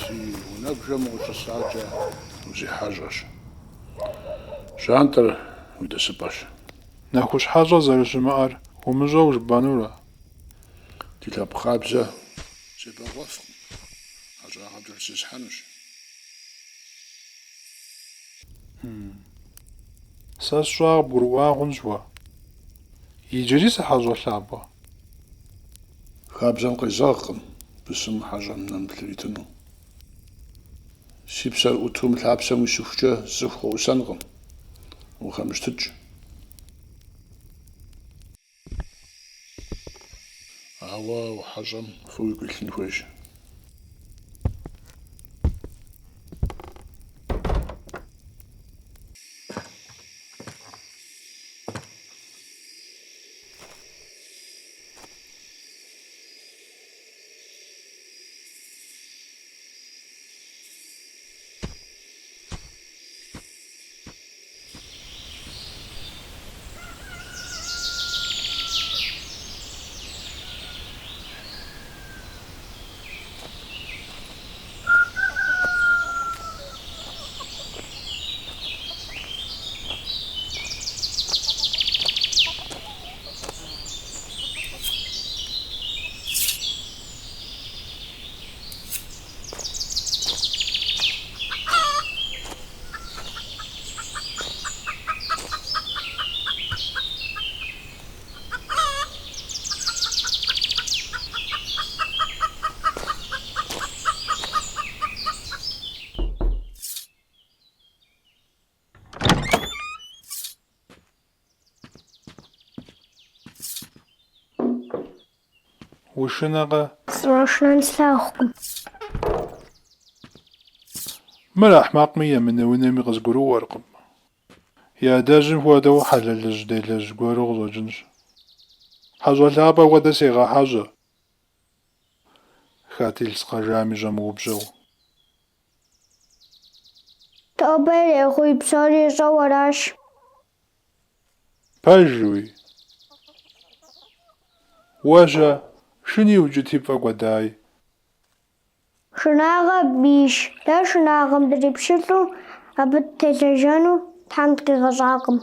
зи унэгжэм ущӏысакӏэ узихьэщӏэщ. Жантӏэр уидэсыпӏэщ. Нэхущхьэщӏэ зэрыщымыӏэр умыщӏэу жыпӏэнурэ? Ди лъэпкъабзэ себэгъуэфкъым. А щӏагъыбжэр сесхьэнущ. Сэ сщӏа къыбгурыӏуа хъунщ уэ. Иджыри сыхьэщӏэлъапӏэ. Хабзэм къезэгъкъым бысым хьэщӏэм нэмыплъ иритыну. Си псэр ӏуту мы лъапсэм уисыхукӏэ зыху къыӏусэнкъым. Ухэмыщтыкӏ. Ауэ ухьэщӏэм фӏы уикӏуилъын хуейщ. Ушынэкъэ? Сщӏэшынэн слъагъукъым. Мыр ахьмакъми емынэ унэми къызгурыӏуэркъым. И адэжьым хуэдэу хьэлэлыжь-делэжь гуэру къыщӏэкӏынщ. ХьэщӀэлъапӀэ хуэдэ сегъэхьэщӀэ. Хатилъ схъэжами щӏэмыупщӏэу. Тобэр ехъуи псори ищӏэу аращ. Пэжууи? Уэ-щэ шыни укӀыти пфӀэкӀуэдай. Шынагъэ бийщ. Дэ шынагъэм дрипщылӀу абы телъэжэну Тхьэм дыкъигъэщӀакъым.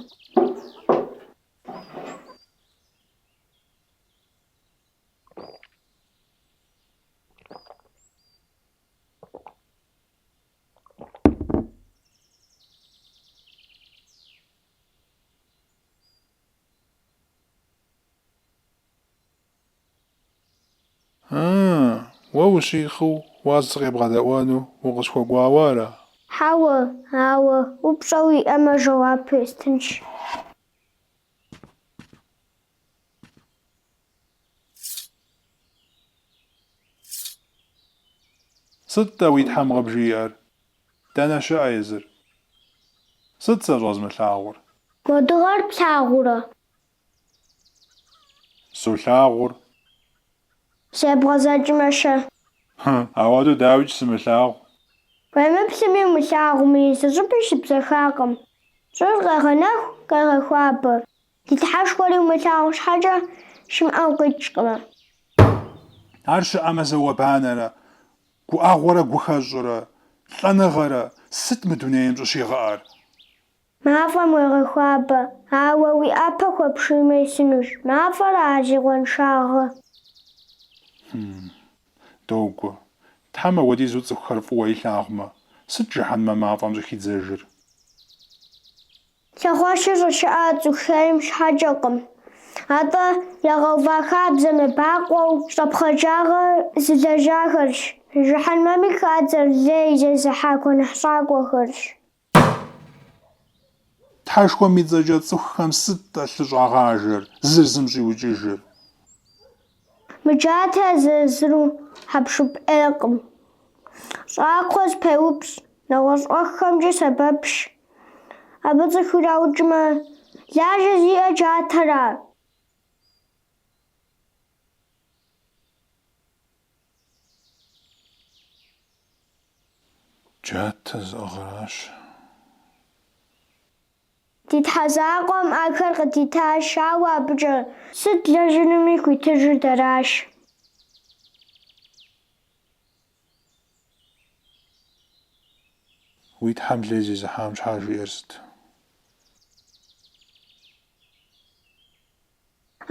Уэ ущихъыу уаз къебгъэдэӀуэну укъысхуэкӀуауэ ара? Ауэ, упщӏэу иӀэмэ жэуап естынщ. Сыт-тӀэ уи Тхьэм къыбжиӀэр? Дэнэ щыӀэ езыр? Сыт сэ щӀэзмылъагъур? Куэдыгъэр плъагъурэ? Солъагъур. Себгъэзэкӏмэ-щэ. Ауэду дауичӀ сымылъагъу? Уемыплъми умылъагъуми, сыщӏыпӏи щыпсэхакъым. Щӏыр къегъэнэху, къегъэхуабэ. Ди тхьэшхуэри умылъагъу щхьэкӏэ шымыӏэу къикӏкъымэ. Ар щыӀэмэ зауэбанэрэ, гуӀэгъуэрэ гухэщӀырэ, лӀэныгъэрэ, сыт мы дунейм щӀыщигъыӀэр? Мафӏэм уегъэхуабэ, ауэ уи ӏэпэ хуэпшиймэ исынущ. Мафӏэра зи къуаншагъэ. Догуэ, Тхьэм апхуэдизу цӀыхухэр фӀыуэ илъагъумэ, сыт жыхьэнмэ мафӀэм щӀыхидзэжыр? Лъэхъуэщи щӏыщыӏэ цӏыхухэм щхьэкӏэкъым. Атӏэ ягъэува хабзэм ебакъуэу щӏэпхъэкӏагъэ зылэжьахэрщ. Жыхьэнмэми хадзэр лей зезыхьа куэныхьщӏакӏуэхэрщ. Тхьэшхуэм и дзэкӀэ цӀыхухэм сыт-тӀэ лъыщӀагъажэр, зыр зым щӀиукӀыжыр? Мы джатэ зезыру хьэпшыпӀейкъым. Щӏакхъуэ зыпеупщӏ, нэгъуэщӏ-ӏуэхухэмкӏи сэбэпщ. Абы цӏыху ираукӏмэ, лажьэ зиӏэ джатэра? Джатэ зыӀыгъращ. Ди тхьэ закъуэм Ӏэхэр къыдитащ, ауэ абыкӀэ сыт лэжьынуми хуитыжыр дэращ. Уи Тхьэм лей зезыхьам щхьэ жиӏэр сыт?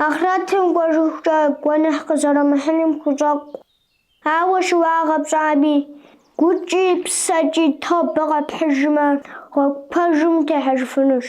Ахърэтэм кӏуэжыхукӏэ гуэныхь къызэрымыхьыным хущӏэкъу. Ауэ щыуагъэпщӏами, гукӏи псэкӏи тобэ къэпхьыжмэ, гъуэгу пэжым утехьэжыфынущ.